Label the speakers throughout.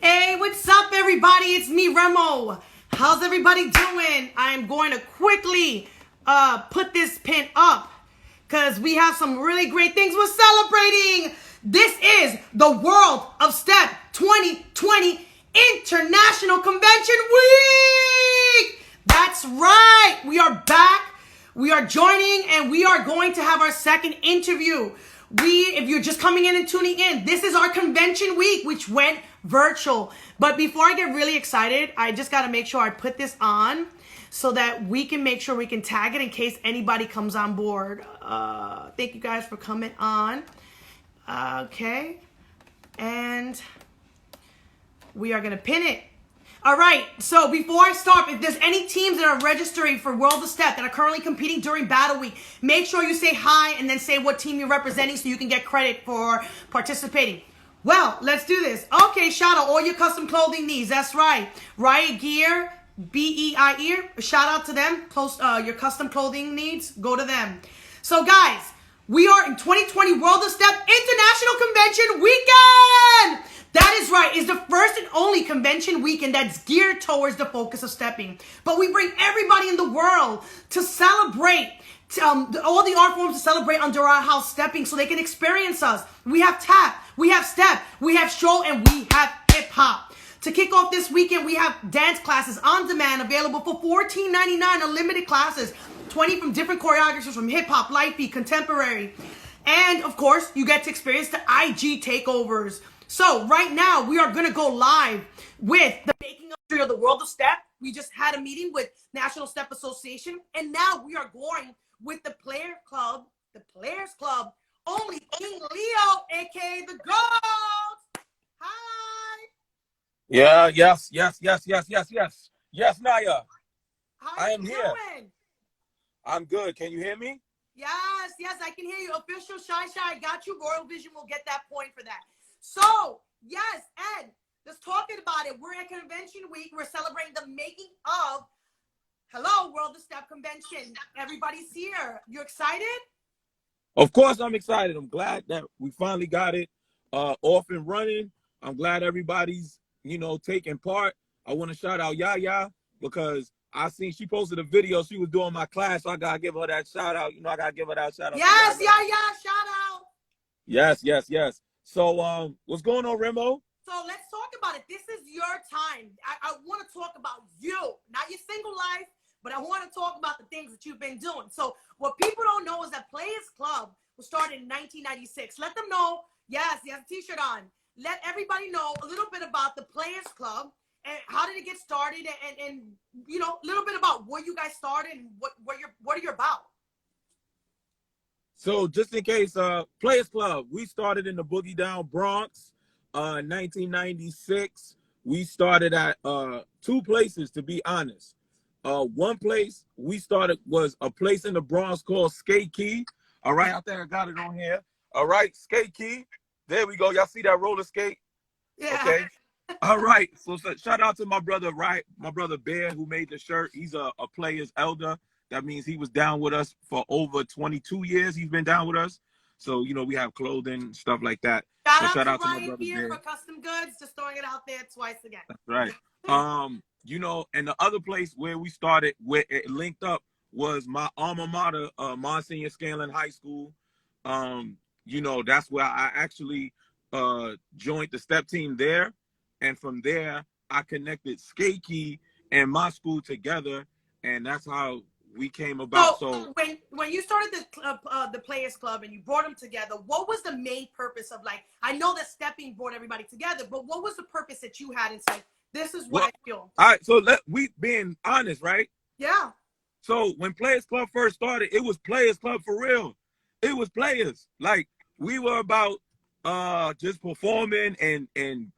Speaker 1: Hey, what's up, everybody? It's me, Remo. How's everybody doing? I'm going to quickly put this pin up because we have some really great things we're celebrating. This is the World of Step 2020 International Convention Week. That's right. We are back. We are joining and we are going to have our second interview. If you're just coming in and tuning in, this is our convention week, which went virtual. But before I get really excited, I just got to make sure I put this on so that we can make sure we can tag it in case anybody comes on board. Thank you guys for coming on. Okay. And we are going to pin it. All right, so before I start, if there's any teams that are registering for World of Step that are currently competing during Battle Week, make sure you say hi and then say what team you're representing so you can get credit for participating. Well, let's do this. Okay, shout out all your custom clothing needs. That's right. Riot Gear, BEIE, shout out to them. Your custom clothing needs, go to them. So guys, we are in 2020 World of Step International Convention Weekend! That is right. It's the first and only convention weekend that's geared towards the focus of stepping. But we bring everybody in the world to celebrate, all the art forms to celebrate under our house stepping so they can experience us. We have tap, we have step, we have stroll, and we have hip hop. To kick off this weekend, we have dance classes on demand available for $14.99, unlimited classes, 20 from different choreographers from hip hop, light beat, contemporary. And of course, you get to experience the IG takeovers. So right now, we are going to go live with the making of the World of Step. We just had a meeting with National Step Association. And now we are going with the Players Club, only King Leo, a.k.a. the GOAT. Hi.
Speaker 2: Yes, Naya.
Speaker 1: How
Speaker 2: I
Speaker 1: are
Speaker 2: am
Speaker 1: you
Speaker 2: here.
Speaker 1: doing?
Speaker 2: I'm good. Can you hear me?
Speaker 1: Yes, I can hear you. Official Shy, I got you. Royal Vision will get that point for that. So, yes, Ed, let's talk about it. We're at Convention Week. We're celebrating the making of World of Step Convention. Everybody's here. You excited?
Speaker 2: Of course, I'm excited. I'm glad that we finally got it off and running. I'm glad everybody's, taking part. I want to shout out Yaya because I seen she posted a video. She was doing my class, so I got to give her that shout out. I got to give her that shout out.
Speaker 1: Yes, Yaya, shout out.
Speaker 2: Yes. So, what's going on, Remo?
Speaker 1: So let's talk about it. This is your time. I want to talk about you, not your single life, but I want to talk about the things that you've been doing. So what people don't know is that Players Club was started in 1996. Let them know. Yes, he has a t-shirt on. Let everybody know a little bit about the Players Club and how did it get started and a little bit about where you guys started and what are you about.
Speaker 2: So just in case, Players Club, we started in the Boogie Down Bronx, 1996. We started at two places, to be honest. One place we started was a place in the Bronx called Skate Key. All right, I think I got it on here. All right, Skate Key. There we go. Y'all see that roller skate?
Speaker 1: Yeah.
Speaker 2: Okay. All right. So shout out to my brother, my brother Bear, who made the shirt. He's a player's elder. That means he was down with us for over 22 years. He's been down with us. So, we have clothing, stuff like that.
Speaker 1: Shout out to
Speaker 2: my
Speaker 1: Ryan
Speaker 2: brother
Speaker 1: here
Speaker 2: Bear.
Speaker 1: for custom goods. Just throwing it out there twice again.
Speaker 2: That's right. And the other place where we started, where it linked up, was my alma mater, Monsignor Scanlon High School. That's where I actually joined the step team there. And from there, I connected Skate Key and my school together. And that's how we came about. So
Speaker 1: when you started the Players Club and you brought them together, what was the main purpose of, like, I know that stepping brought everybody together, but what was the purpose that you had in saying, this is what I feel?
Speaker 2: All right, so we being honest, right?
Speaker 1: Yeah.
Speaker 2: So when Players Club first started, it was Players Club for real. It was players. Like, we were about just performing and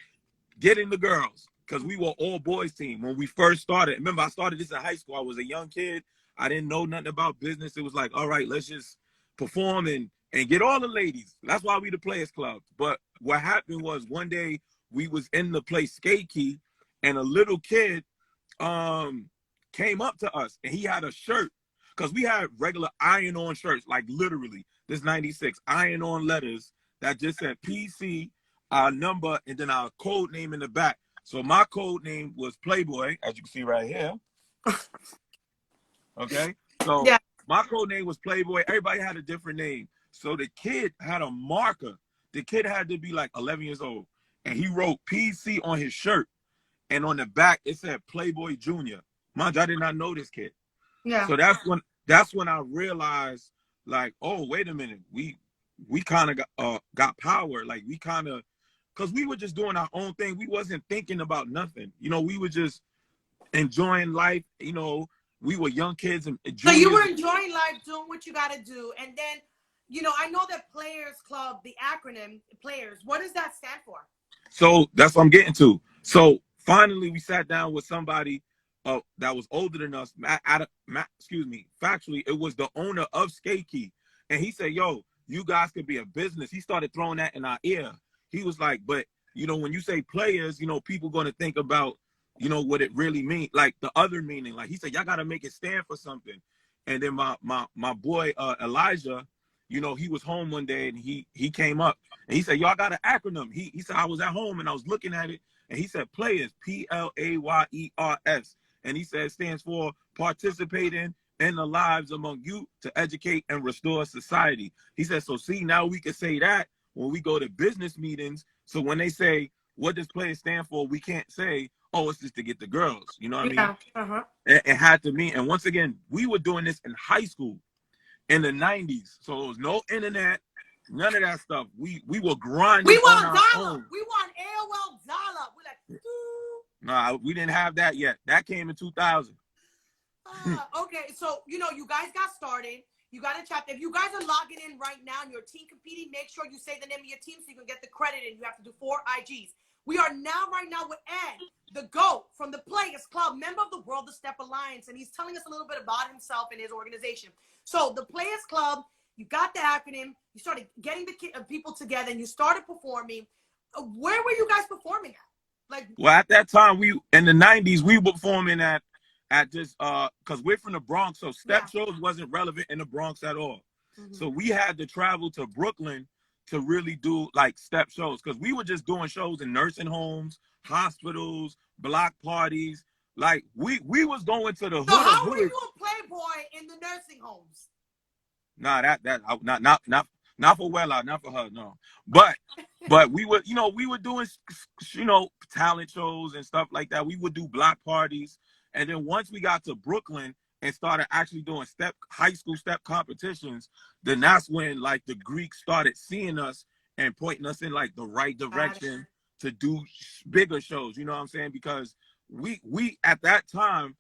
Speaker 2: getting the girls, because we were all boys team when we first started. Remember, I started this in high school. I was a young kid. I didn't know nothing about business. It was like, all right, let's just perform and get all the ladies. That's why we the Players Club. But what happened was, one day we was in the place Skate Key, and a little kid came up to us, and he had a shirt, because we had regular iron-on shirts, like literally, this 96, iron-on letters that just said PC, our number, and then our code name in the back. So my code name was Playboy, as you can see right here. Okay, so
Speaker 1: Yeah.
Speaker 2: my code name was Playboy. Everybody had a different name. So the kid had a marker. The kid had to be like 11 years old, and he wrote PC on his shirt, and on the back it said Playboy Junior. Mind you, I did not know this kid.
Speaker 1: Yeah.
Speaker 2: So that's when I realized, like, oh, wait a minute, we kind of got power. Like we kind of, because we were just doing our own thing. We wasn't thinking about nothing. We were just enjoying life. We were young kids and
Speaker 1: So you
Speaker 2: juniors.
Speaker 1: were enjoying life, doing what you got to do, and then, I know that Players Club, the acronym Players. What does that stand for?
Speaker 2: So that's what I'm getting to. So finally, we sat down with somebody that was older than us. Excuse me. Factually, it was the owner of Skate Key, and he said, "Yo, you guys could be a business." He started throwing that in our ear. He was like, "But when you say players, people going to think about, what it really means, like the other meaning." Like he said, "Y'all got to make it stand for something." And then my boy Elijah, he was home one day and he came up and he said, "Y'all got an acronym." He said, "I was at home and I was looking at it." And he said, "Players, Players." And he said, it stands for participating in the lives among youth to educate and restore society. He said, so see, now we can say that when we go to business meetings. So when they say, what does players stand for? We can't say, oh, it's just to get the girls. You know what I mean?
Speaker 1: Uh-huh.
Speaker 2: It had to mean. And once again, we were doing this in high school in the 90s. So there was no internet, none of that stuff. We were grinding.
Speaker 1: We
Speaker 2: on
Speaker 1: want
Speaker 2: our
Speaker 1: dollar.
Speaker 2: own.
Speaker 1: We want AOL dollar. We're like,
Speaker 2: Nah, we didn't have that yet. That came in 2000.
Speaker 1: Okay, so you guys got started. You got a chapter. If you guys are logging in right now and your team competing, make sure you say the name of your team so you can get the credit, and you have to do 4 IGs. We are right now with Ed, the GOAT from the Players Club, member of the World of Step Alliance, and he's telling us a little bit about himself and his organization. So the Players Club, you got the acronym, you started getting the people together, and you started performing. Where were you guys performing at?
Speaker 2: Well, at that time, we in the 90s, we were performing at just because we're from the Bronx, so step shows wasn't relevant in the Bronx at all. Mm-hmm. So we had to travel to Brooklyn to really do like step shows, because we were just doing shows in nursing homes, hospitals, block parties. Like we was going to the hood.
Speaker 1: So how were you a Playboy in the nursing homes?
Speaker 2: Nah, not for Wella, not for her, no. But we were, we were doing, talent shows and stuff like that. We would do block parties. And then once we got to Brooklyn and started actually doing high school step competitions, then that's when like the Greeks started seeing us and pointing us in like the right direction to do bigger shows. You know what I'm saying? Because we at that time,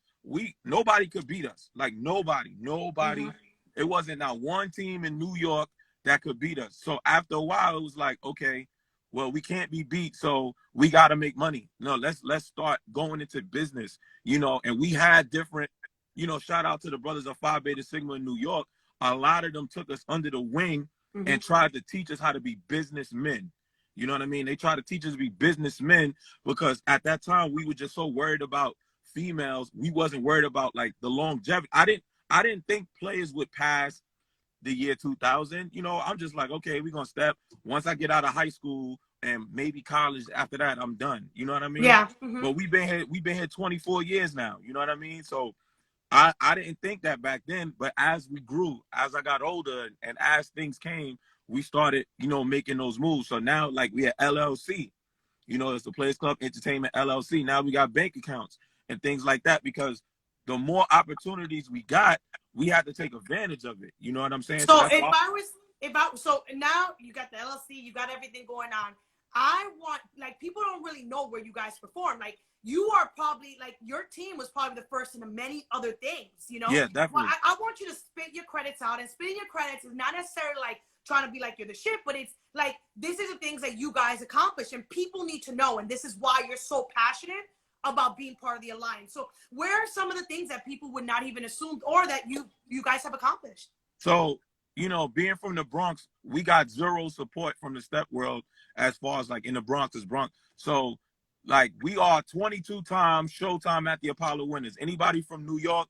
Speaker 2: nobody could beat us. Like nobody. Mm-hmm. It wasn't not one team in New York that could beat us. So after a while, it was like, okay, well, we can't be beat, so we got to make money. No, let's start going into business, and we had different, shout out to the brothers of Phi Beta Sigma in New York. A lot of them took us under the wing and tried to teach us how to be businessmen. You know what I mean? They tried to teach us to be businessmen because at that time, we were just so worried about females. We wasn't worried about like the longevity. I didn't think players would pass the year 2000. I'm just like, okay, we're gonna step once I get out of high school and maybe college. After that, I'm done. You know what I mean?
Speaker 1: Yeah.
Speaker 2: But we've been here 24 years now. You know what I mean? So I didn't think that back then, but as we grew, as I got older, and as things came, we started, making those moves. So now, like, we at LLC, it's the Players Club Entertainment LLC. Now we got bank accounts and things like that, because the more opportunities we got, we had to take advantage of it. You know what I'm saying?
Speaker 1: So so now you got the LLC, you got everything going on. I want, like, people don't really know where you guys perform. Like, you are probably, like, your team was probably the first in many other things,
Speaker 2: Yeah, definitely.
Speaker 1: Well, I want you to spit your credits out, and spitting your credits is not necessarily like trying to be like you're the shit, but it's like, this is the things that you guys accomplish, and people need to know, and this is why you're so passionate about being part of the alliance. So where are some of the things that people would not even assume, or that you guys have accomplished?
Speaker 2: So, being from the Bronx, we got zero support from the step world as far as like in the Bronx is Bronx. So like we are 22 times Showtime at the Apollo winners. Anybody from New York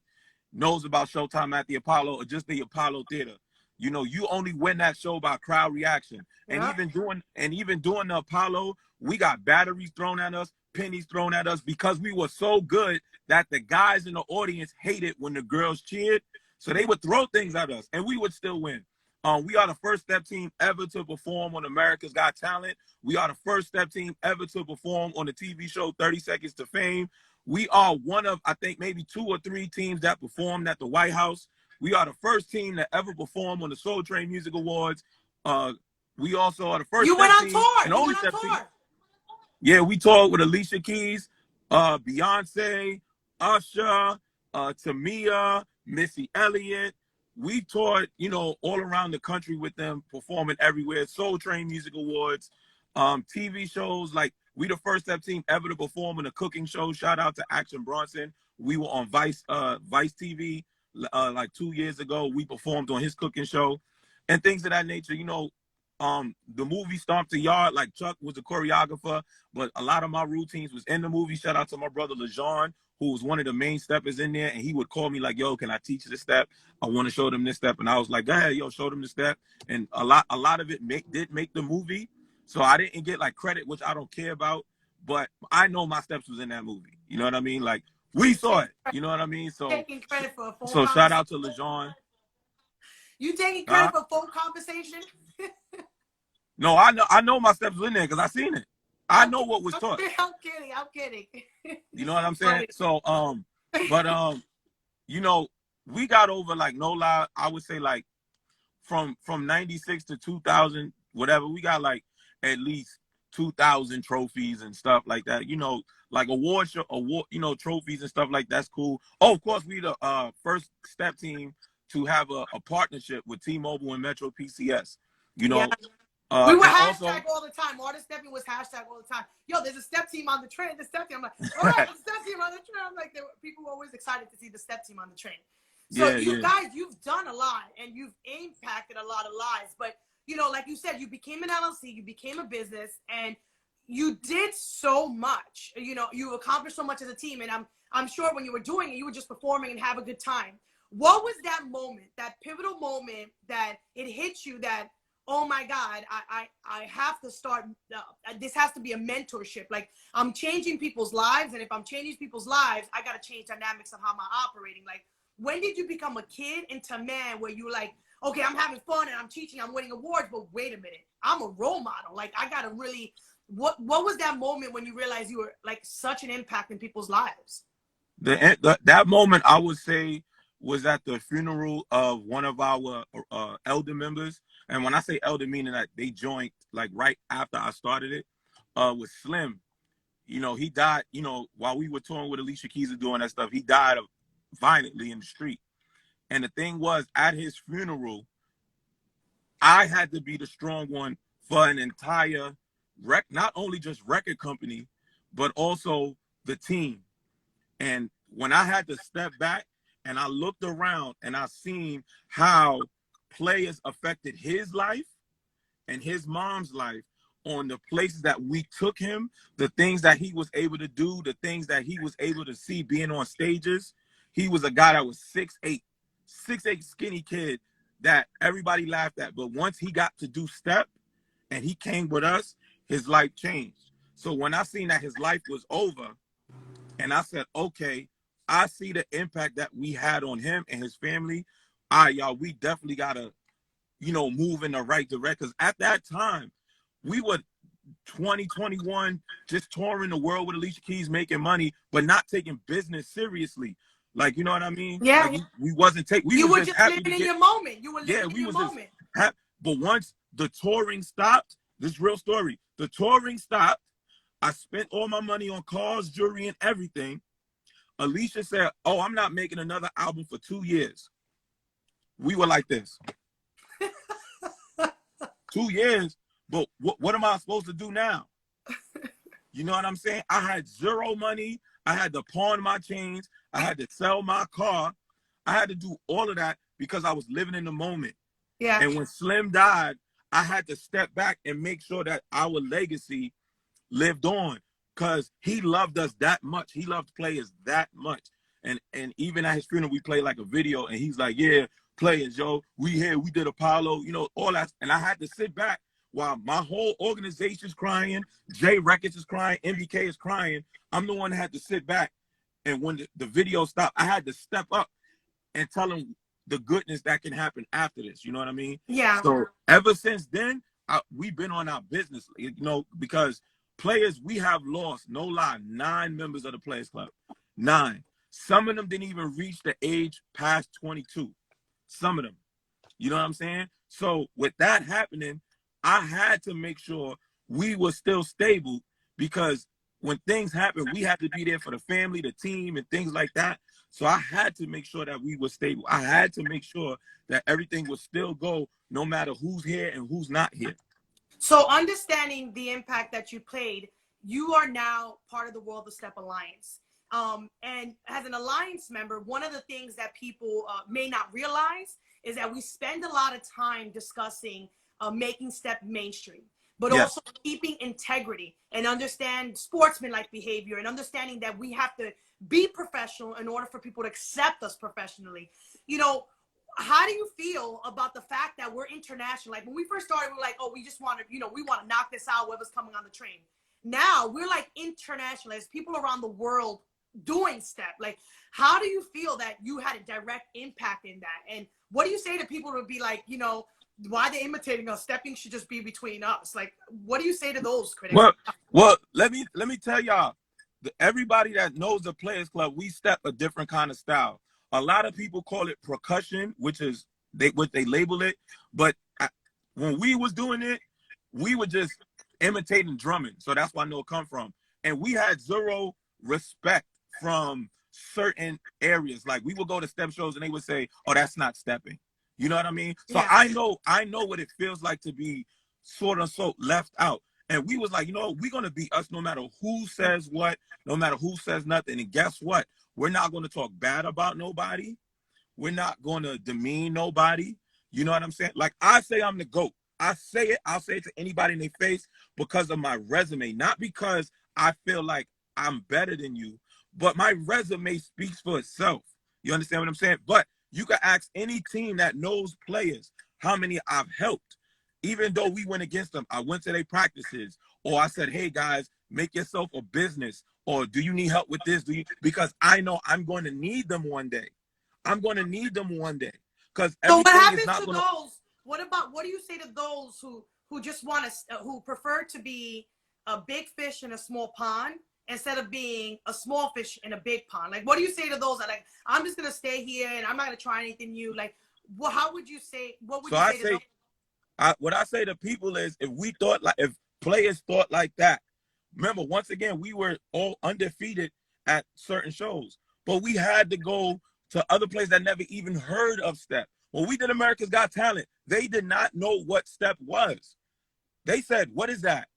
Speaker 2: knows about Showtime at the Apollo or just the Apollo Theater. You only win that show by crowd reaction. Yeah. And even doing the Apollo, we got batteries thrown at us. pennies thrown at us because we were so good that the guys in the audience hated when the girls cheered. So they would throw things at us and we would still win. We are the first step team ever to perform on America's Got Talent. We are the first step team ever to perform on the TV show 30 Seconds to Fame. We are one of, I think, maybe 2 or 3 teams that performed at the White House. We are the first team that ever performed on the Soul Train Music Awards. We also are the first
Speaker 1: You went
Speaker 2: step
Speaker 1: on
Speaker 2: team
Speaker 1: tour.
Speaker 2: and
Speaker 1: You
Speaker 2: only
Speaker 1: went on
Speaker 2: step team.
Speaker 1: tour.
Speaker 2: Yeah, we toured with Alicia Keys, Beyonce, Usher, Tamia, Missy Elliott. We toured, you know, all around the country with them, performing everywhere. Soul Train Music Awards, TV shows. Like, we the first step team ever to perform in a cooking show. Shout out to Action Bronson. We were on Vice TV like 2 years ago. We performed on his cooking show and things of that nature. You know, the movie Stomp the Yard, like Chuck was a choreographer, but a lot of my routines was in the movie. Shout out to my brother LeJean, who was one of the main steppers in there, and he would call me like, yo, can I teach this step? I want to show them this step. And I was like, go ahead, yo, show them the step. And a lot of it did make the movie. So I didn't get like credit, which I don't care about, but I know my steps was in that movie. You know what I mean? Like, we saw it. You know what I mean? So
Speaker 1: Taking credit for a phone
Speaker 2: so shout out to LeJean.
Speaker 1: You taking credit for phone conversation?
Speaker 2: No, I know my steps was in there because I seen it. I know what was taught.
Speaker 1: I'm kidding.
Speaker 2: You know what I'm saying? So but you know, we got over, like, no lie, I would say like from 96 to 2000, whatever, we got like at least 2,000 trophies and stuff like that. You know, like award, you know, trophies and stuff like that's cool. Oh, of course, we the first step team to have a partnership with T-Mobile and Metro PCS. You know,
Speaker 1: we were
Speaker 2: also,
Speaker 1: hashtag all the time. Artist stepping was hashtag all the time. Yo, there's a step team on the train. The step team. I'm like, all right, there's a step team on the train. I'm like, people were always excited to see the step team on the train. So you guys, you've done a lot and you've impacted a lot of lives. But, you know, like you said, you became an LLC, you became a business, and you did so much. You know, you accomplished so much as a team. And I'm sure when you were doing it, you were just performing and have a good time. What was that moment, that pivotal moment that it hit you that, oh my God, I have to start, this has to be a mentorship. Like, I'm changing people's lives. And if I'm changing people's lives, I got to change dynamics of how I'm operating. Like, when did you become a kid into man where you were like, okay, I'm having fun and I'm teaching, I'm winning awards, but wait a minute, I'm a role model. Like, I got to really, what was that moment when you realized you were like such an impact in people's lives?
Speaker 2: That moment, I would say, was at the funeral of one of our elder members. And when I say elder, meaning that they joined like right after I started it, with Slim. You know, he died, you know, while we were touring with Alicia Keys and doing that stuff, he died violently in the street. And the thing was, at his funeral, I had to be the strong one for an entire not only just record company, but also the team. And when I had to step back and I looked around and I seen how players affected his life and his mom's life on the places that we took him, the things that he was able to do, the things that he was able to see being on stages. He was a guy that was 6'8", skinny kid that everybody laughed at. But once he got to do step and he came with us, his life changed. So when I seen that his life was over, and I said, okay, I see the impact that we had on him and his family. All right, y'all, we definitely got to, you know, move in the right direction. Because at that time, we were 2021, just touring the world with Alicia Keys, making money, but not taking business seriously. Like, you know what I mean?
Speaker 1: Yeah.
Speaker 2: Like, we wasn't taking,
Speaker 1: you were just living in your moment. You were living in your moment.
Speaker 2: But once the touring stopped, this real story, the touring stopped, I spent all my money on cars, jewelry, and everything. Alicia said, oh, I'm not making another album for 2 years. We were like this. 2 years, but what am I supposed to do now? You know what I'm saying? I had zero money. I had to pawn my chains. I had to sell my car. I had to do all of that because I was living in the moment.
Speaker 1: Yeah.
Speaker 2: And when Slim died, I had to step back and make sure that our legacy lived on, because he loved us that much. He loved players that much. And even at his funeral, we played like a video, and he's like, yeah, players, yo, we here, we did Apollo, you know, all that. And I had to sit back while my whole organization's crying, J Records is crying, MBK is crying, I'm the one that had to sit back. And when the video stopped, I had to step up and tell them the goodness that can happen after this. You know what I mean?
Speaker 1: Yeah.
Speaker 2: So ever since then, we've been on our business, you know, because players, we have lost, no lie, 9 members of the Players Club. 9. Some of them didn't even reach the age past 22. Some of them. You know what I'm saying? So with that happening, I had to make sure we were still stable, because when things happen, we had to be there for the family, the team, and things like that. So I had to make sure that we were stable. I had to make sure that everything would still go no matter who's here and who's not here.
Speaker 1: So understanding the impact that you played, you are now part of the World of Step Alliance. And as an Alliance member, one of the things that people may not realize is that we spend a lot of time discussing making step mainstream, but
Speaker 2: Yes.
Speaker 1: also keeping integrity and understand sportsmanlike behavior, and understanding that we have to be professional in order for people to accept us professionally. You know, how do you feel about the fact that we're international? Like when we first started, we were like, oh, we just want to, you know, we want to knock this out, whoever's coming on the train. Now we're like international. There's people around the world doing step. Like, how do you feel that you had a direct impact in that? And what do you say to people who would be like, you know, why they imitating us? Stepping should just be between us. Like, what do you say to those critics?
Speaker 2: Well, let me tell y'all, everybody that knows the Players Club, we step a different kind of style. A lot of people call it percussion, which is what they label it. But when we was doing it, we were just imitating drumming. So that's where I know it come from. And we had zero respect from certain areas. Like we would go to step shows and they would say, oh, that's not stepping. You know what I mean? So yeah. I know what it feels like to be sort of so left out. And we was like, you know, we're going to be us no matter who says what, no matter who says nothing. And guess what? We're not going to talk bad about nobody. We're not going to demean nobody. You know what I'm saying? Like I say I'm the GOAT. I say it. I'll say it to anybody in their face because of my resume, not because I feel like I'm better than you, but my resume speaks for itself. You understand what I'm saying? But you can ask any team that knows players how many I've helped. Even though we went against them, I went to their practices, or I said, hey guys, make yourself a business, or do you need help with this? Because I know I'm going to need them one day. I'm going to need them one day. Because
Speaker 1: so what happens to those? What do you say to those who just want to, who prefer to be a big fish in a small pond instead of being a small fish in a big pond? Like, what do you say to those that like, I'm just going to stay here and I'm not going to try anything new? Like, well, how would you say, what would you say to those?
Speaker 2: What I say to people is, if players thought like that, remember, once again, we were all undefeated at certain shows, but we had to go to other places that never even heard of step. When we did America's Got Talent, they did not know what step was. They said, what is that?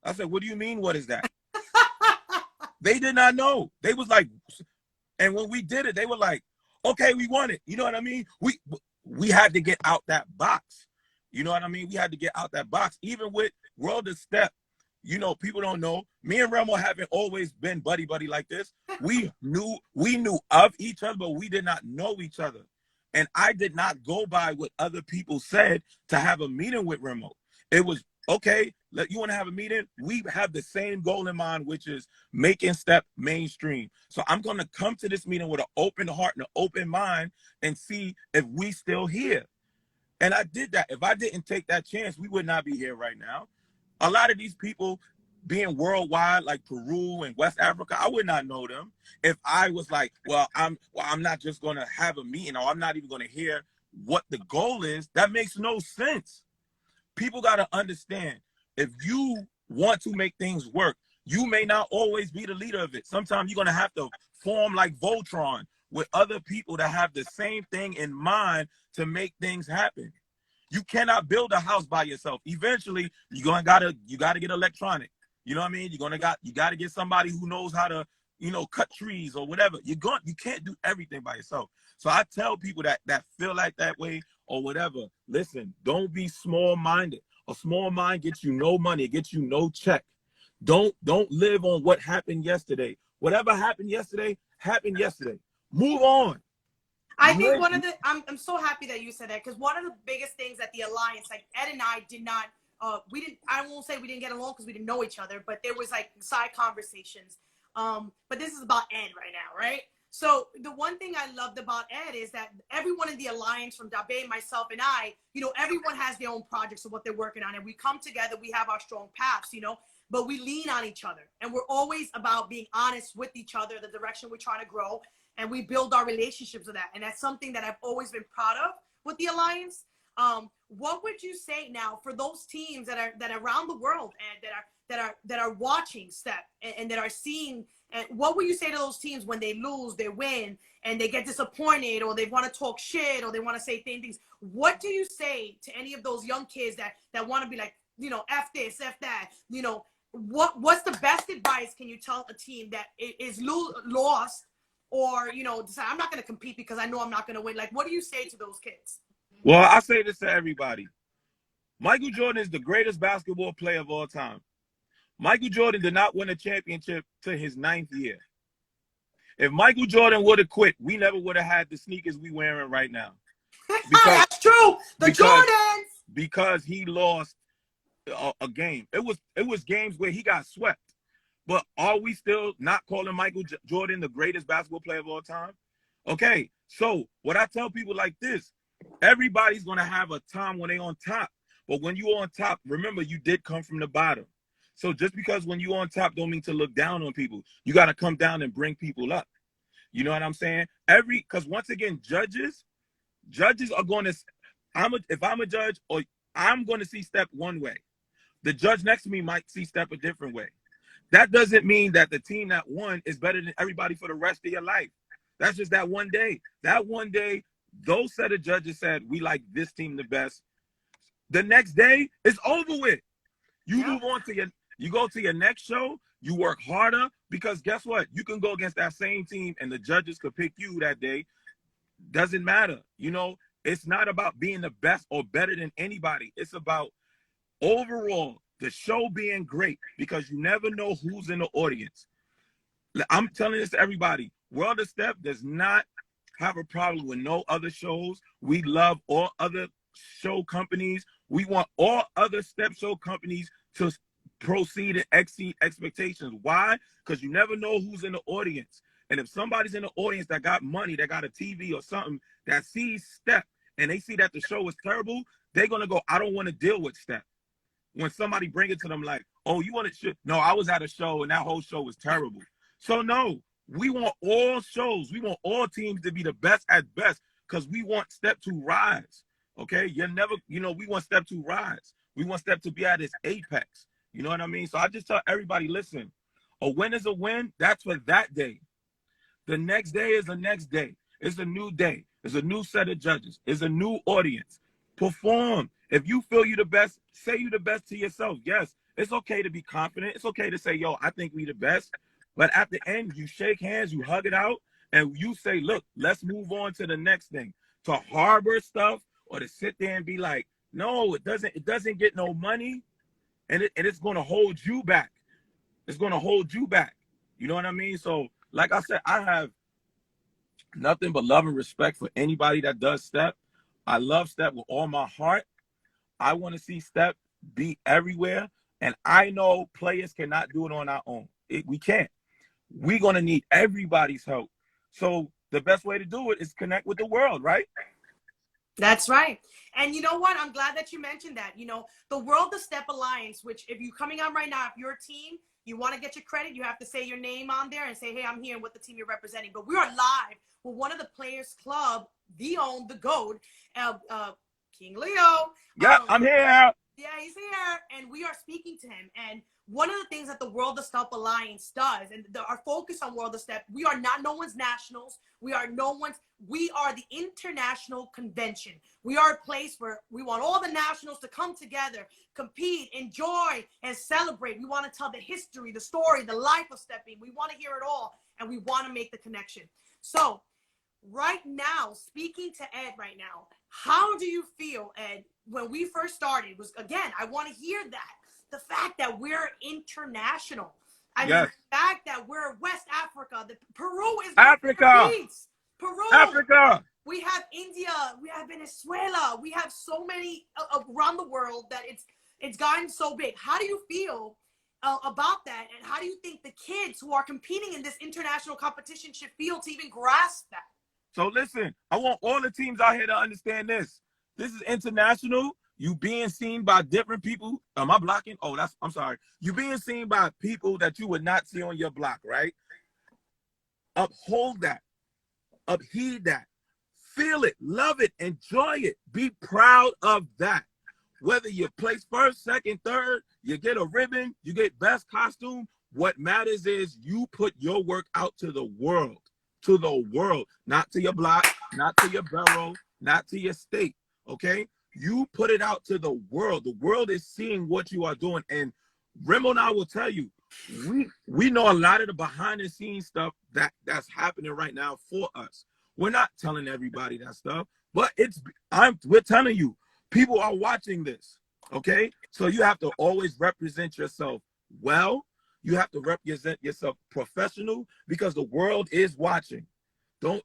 Speaker 2: I said, what do you mean, what is that? They did not know. They was like, and when we did it, they were like, okay, we won it. You know what I mean? We had to get out that box. You know what I mean? We had to get out that box. Even with World of Step, you know, people don't know. Me and Remo haven't always been buddy-buddy like this. We knew of each other, but we did not know each other. And I did not go by what other people said to have a meeting with Remo. It was, okay, you want to have a meeting? We have the same goal in mind, which is making step mainstream. So I'm going to come to this meeting with an open heart and an open mind and see if we still here. And I did that. If I didn't take that chance, we would not be here right now. A lot of these people being worldwide, like Peru and West Africa, I would not know them if I was like, well, I'm not just going to have a meeting, or I'm not even going to hear what the goal is. That makes no sense. People got to understand, if you want to make things work, you may not always be the leader of it. Sometimes you're going to have to form like Voltron with other people that have the same thing in mind to make things happen. You cannot build a house by yourself. Eventually, you gotta get electronic. You know what I mean? You gotta get somebody who knows how to, you know, cut trees or whatever. You can't do everything by yourself. So I tell people that feel like that way or whatever, listen, don't be small-minded. A small mind gets you no money, it gets you no check. Don't live on what happened yesterday. Whatever happened yesterday, happened yesterday. Move on.
Speaker 1: I think I'm so happy that you said that, because one of the biggest things that the Alliance, like Ed and I did not I won't say we didn't get along because we didn't know each other, but there was like side conversations. But this is about Ed right now, right? So the one thing I loved about Ed is that everyone in the alliance, from Dabe, myself, and I, everyone has their own projects of what they're working on, and we come together. We have our strong paths, but we lean on each other, and we're always about being honest with each other, the direction we're trying to grow, and we build our relationships with that. And that's something that I've always been proud of with the alliance. What would you say now for those teams that are around the world and that are watching Step and that are seeing? And what would you say to those teams when they lose, they win, and they get disappointed, or they want to talk shit, or they want to say things? What do you say to any of those young kids that want to be like, F this, F that? What's the best advice can you tell a team that is lost, or decide I'm not going to compete because I know I'm not going to win? Like, what do you say to those kids?
Speaker 2: Well, I say this to everybody. Michael Jordan is the greatest basketball player of all time. Michael Jordan did not win a championship to his 9th year. If Michael Jordan would have quit, we never would have had the sneakers we wearing right now.
Speaker 1: That's true. Jordans.
Speaker 2: Because he lost a game. It was games where he got swept. But are we still not calling Michael Jordan the greatest basketball player of all time? Okay, so what I tell people like this, everybody's going to have a time when they're on top. But when you're on top, remember, you did come from the bottom. So just because when you're on top don't mean to look down on people. You got to come down and bring people up. You know what I'm saying? Because once again, judges are going to, if I'm a judge, or I'm going to see Step one way. The judge next to me might see Step a different way. That doesn't mean that the team that won is better than everybody for the rest of your life. That's just that one day. That one day, those set of judges said, we like this team the best. The next day, it's over with. You move on to you go to your next show, you work harder, because guess what? You can go against that same team and the judges could pick you that day. Doesn't matter. It's not about being the best or better than anybody. It's about overall the show being great, because you never know who's in the audience. I'm telling this to everybody. World of Step does not have a problem with no other shows. We love all other show companies. We want all other Step show companies to proceed and exceed expectations. Why? Because you never know who's in the audience. And if somebody's in the audience that got money, that got a TV or something, that sees Step and they see that the show is terrible, they're going to go, I don't want to deal with Step. When somebody bring it to them like, oh, you want to, no, I was at a show and that whole show was terrible. So no, we want all shows. We want all teams to be the best at best, because we want Step to rise. Okay. We want Step to rise. We want Step to be at its apex. You know what I mean? So I just tell everybody, listen, a win is a win. That's for that day. The next day is the next day. It's a new day. It's a new set of judges. It's a new audience. Perform. If you feel you the best, say you the best to yourself. Yes, it's okay to be confident. It's okay to say, yo, I think we the best. But at the end, you shake hands, you hug it out, and you say, look, let's move on to the next thing. To harbor stuff or to sit there and be like, no, it doesn't get no money, and it's going to hold you back. It's going to hold you back. You know what I mean? So, like I said, I have nothing but love and respect for anybody that does Step. I love Step with all my heart. I want to see Step be everywhere. And I know players cannot do it on our own. We can't. We're going to need everybody's help. So the best way to do it is connect with the world, right?
Speaker 1: That's right. And you know what? I'm glad that you mentioned that. The World of Step Alliance, which if you're coming on right now, if you're a team, you want to get your credit, you have to say your name on there and say, hey, I'm here and what the team you're representing. But we are live with one of the Players Club, the GOAT, King Leo.
Speaker 2: Yeah, I'm here.
Speaker 1: Yeah, he's here. And we are speaking to him. And one of the things that the World of Step Alliance does, and our focus on World of Step, we are not no one's nationals. We are the international convention. We are a place where we want all the nationals to come together, compete, enjoy, and celebrate. We want to tell the history, the story, the life of stepping. We want to hear it all, and we want to make the connection. So right now, speaking to Ed right now, how do you feel, Ed, when we first started? Again, I want to hear that. The fact that we're international. I mean, the fact that we're West Africa. Peru is
Speaker 2: Africa.
Speaker 1: Peru.
Speaker 2: Africa.
Speaker 1: We have India. We have Venezuela. We have so many around the world that It's gotten so big. How do you feel about that? And how do you think the kids who are competing in this international competition should feel to even grasp that?
Speaker 2: So listen, I want all the teams out here to understand this. This is international. You being seen by different people. Am I blocking? Oh, I'm sorry. You being seen by people that you would not see on your block, right? Uphold that. Upheed that. Feel it. Love it. Enjoy it. Be proud of that. Whether you place first, second, third, you get a ribbon, you get best costume. What matters is you put your work out to the world. To the world. Not to your block, not to your borough, not to your state. Okay? You put it out to the world. The world is seeing what you are doing. And Remo and I will tell you, we know a lot of the behind the scenes stuff that's happening right now for us. We're not telling everybody that stuff, but we're telling you, people are watching this. Okay? So you have to always represent yourself well. You have to represent yourself professional because the world is watching.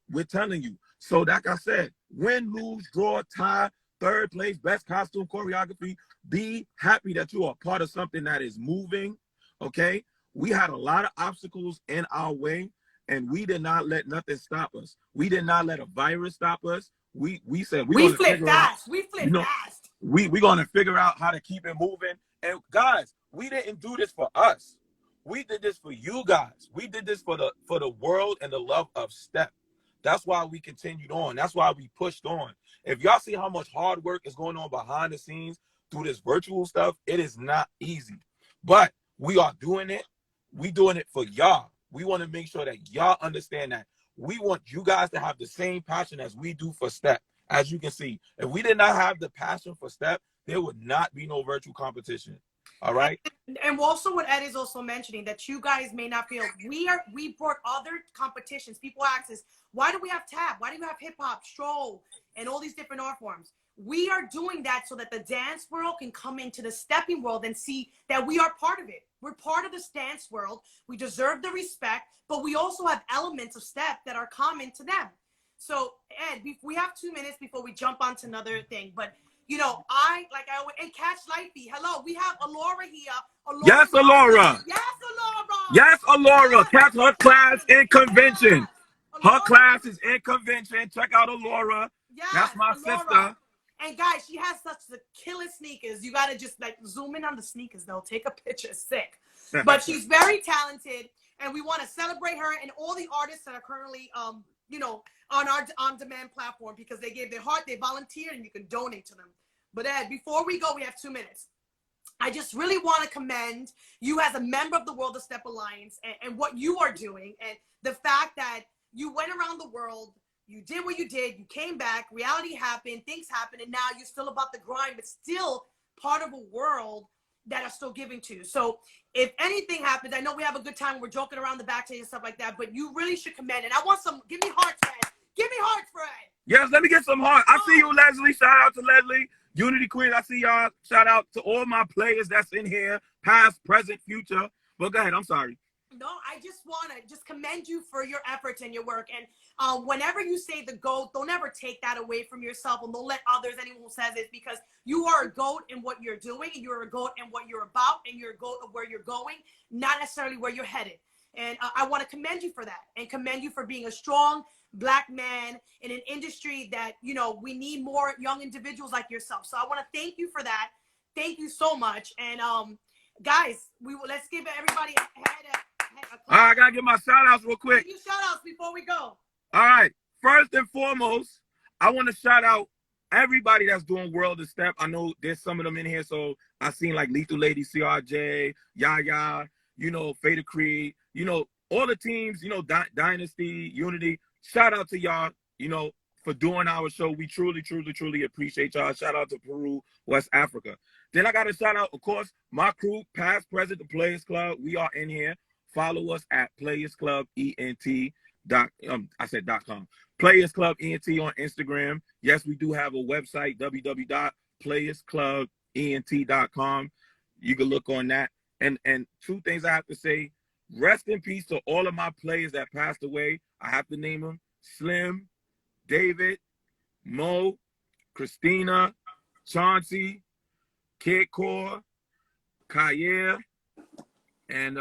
Speaker 2: We're telling you. So like I said, win, lose, draw, tie, third place, best costume, choreography, be happy that you are part of something that is moving. Okay? We had a lot of obstacles in our way, and we did not let nothing stop us. We did not let a virus stop us. We said we're going to figure out.
Speaker 1: We flip fast.
Speaker 2: We're going to figure out how to keep it moving. And guys, we didn't do this for us. We did this for you guys. We did this for the world and the love of STEP. That's why we continued on. That's why we pushed on. If y'all see how much hard work is going on behind the scenes through this virtual stuff, it is not easy. But we are doing it. We doing it for y'all. We want to make sure that y'all understand that. We want you guys to have the same passion as we do for STEP. As you can see, if we did not have the passion for STEP, there would not be no virtual competition. All right.
Speaker 1: And also what Ed is also mentioning that you guys may not feel we brought other competitions. People ask us, why do we have tap? Why do we have hip hop, stroll, and all these different art forms? We are doing that so that the dance world can come into the stepping world and see that we are part of it. We're part of the dance world. We deserve the respect, but we also have elements of step that are common to them. So Ed, we have 2 minutes before we jump onto another thing, but you know, I always, and Catch Lifey. Hello, we have Alora here.
Speaker 2: Yes, Alora.
Speaker 1: Yes, Alora.
Speaker 2: Yes, Alora. Catch her class in convention.
Speaker 1: Yes.
Speaker 2: Her class is in convention. Check out Alora. Yes, that's my sister.
Speaker 1: And guys, she has such the killer sneakers. You gotta just like zoom in on the sneakers though. Take a picture, sick. But she's very talented, and we want to celebrate her and all the artists that are currently you know, on our on-demand platform because they gave their heart, they volunteered, and you can donate to them. But Ed, before we go, we have 2 minutes. I just really want to commend you as a member of the World of Step Alliance and what you are doing, and the fact that you went around the world, you did what you did, you came back, reality happened, things happened, and now you're still about the grind, but still part of a world that are still giving to you. So if anything happens, I know we have a good time, we're joking around the backstage and stuff like that, but you really should commend it. I want some, give me hearts, Fred. Give me hearts, Fred.
Speaker 2: Yes, let me get some heart. I see you, Leslie. Shout out to Leslie. Unity Queen, I see y'all. Shout out to all my players that's in here, past, present, future. But go ahead, I'm sorry.
Speaker 1: No, I just want to just commend you for your efforts and your work. And whenever you say the GOAT, don't ever take that away from yourself, and don't let others, anyone who says it, because you are a GOAT in what you're doing, and you're a GOAT in what you're about, and you're a GOAT of where you're going, not necessarily where you're headed. And I want to commend you for that, and commend you for being a strong Black man in an industry that, you know, we need more young individuals like yourself. So I want to thank you for that. Thank you so much. And guys, let's give everybody a
Speaker 2: all right, I gotta give my shout outs real quick.
Speaker 1: Give you shout outs before we go.
Speaker 2: All right. First and foremost, I want to shout out everybody that's doing World of Step. I know there's some of them in here. So I seen like Lethal Lady, CRJ, Yaya, you know, Fader Creed, you know, all the teams, you know, Dynasty, Unity. Shout out to y'all, you know, for doing our show. We truly, truly, truly appreciate y'all. Shout out to Peru, West Africa. Then I got to shout out, of course, my crew, past, present, the Players Club. We are in here. Follow us at Players Club ENT. .com. Players Club ENT on Instagram. Yes, we do have a website, www.playersclubent.com. You can look on that. And two things I have to say. Rest in peace to all of my players that passed away. I have to name them: Slim, David, Mo, Christina, Chauncey, Kid Core, Kayer, and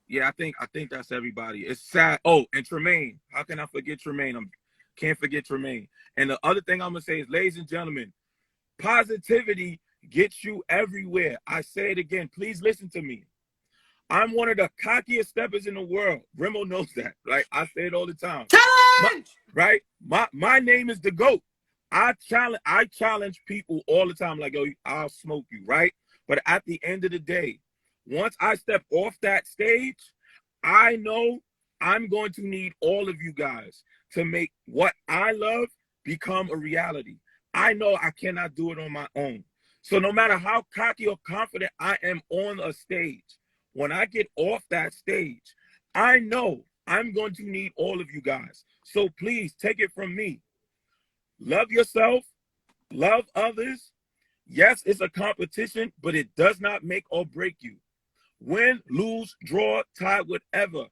Speaker 2: yeah, I think that's everybody. It's sad. Oh, and Tremaine. How can I forget Tremaine? Can't forget Tremaine. And the other thing I'm gonna say is, ladies and gentlemen, positivity gets you everywhere. I say it again. Please listen to me. I'm one of the cockiest steppers in the world. Remo knows that. Right? I say it all the time.
Speaker 1: Challenge!
Speaker 2: My name is the GOAT. I challenge people all the time, like, yo, I'll smoke you, right? But at the end of the day, once I step off that stage, I know I'm going to need all of you guys to make what I love become a reality. I know I cannot do it on my own. So no matter how cocky or confident I am on a stage, when I get off that stage, I know I'm going to need all of you guys. So please take it from me. Love yourself, love others. Yes, it's a competition, but it does not make or break you. Win, lose, draw, tie, whatever.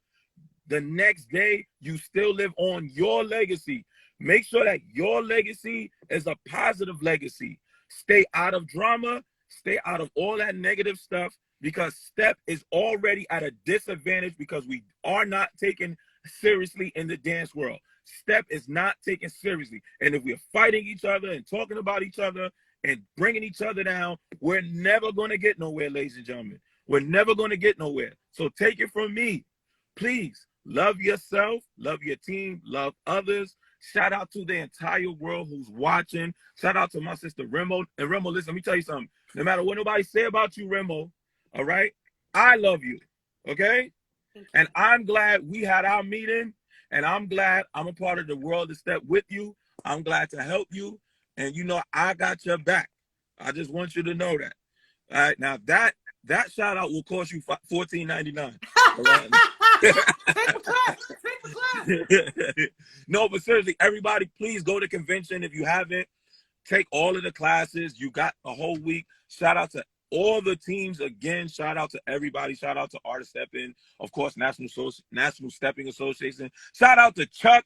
Speaker 2: The next day, you still live on your legacy. Make sure that your legacy is a positive legacy. Stay out of drama, stay out of all that negative stuff, because Step is already at a disadvantage because we are not taken seriously in the dance world. Step is not taken seriously. And if we're fighting each other and talking about each other and bringing each other down, we're never going to get nowhere, ladies and gentlemen. We're never going to get nowhere. So take it from me. Please love yourself, love your team, love others. Shout out to the entire world who's watching. Shout out to my sister Remo. And Remo, listen, let me tell you something. No matter what nobody say about you, Remo, all right? I love you, okay? And I'm glad we had our meeting, and I'm glad I'm a part of the World of Step with you. I'm glad to help you, and you know I got your back. I just want you to know that. All right, now that shout out will cost you $14.99. Right?
Speaker 1: Take the class. Take the class.
Speaker 2: No, but seriously, everybody, please go to convention if you haven't. Take all of the classes. You got a whole week. Shout out to all the teams again. Shout out to everybody. Shout out to Artist Stepping, of course, National Stepping Association. Shout out to Chuck.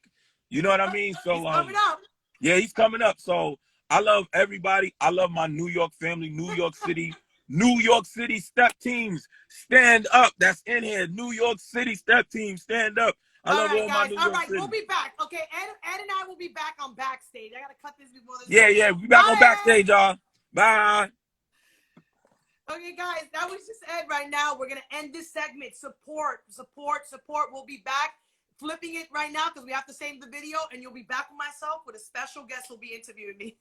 Speaker 2: You know what I mean? So
Speaker 1: He's coming up.
Speaker 2: yeah, he's coming up. So I love everybody. I love my New York family, New York City step teams. Stand up. That's in here. New York City step teams. Stand up. I love all my New York City.
Speaker 1: We'll be back. Okay, Ed and I will be back on backstage. I gotta cut this before this.
Speaker 2: Yeah, we back on backstage, y'all. Bye.
Speaker 1: Okay, guys, that was just Ed right now. We're gonna end this segment. Support. We'll be back. Flipping it right now because we have to save the video, and you'll be back with myself with a special guest who'll be interviewing me.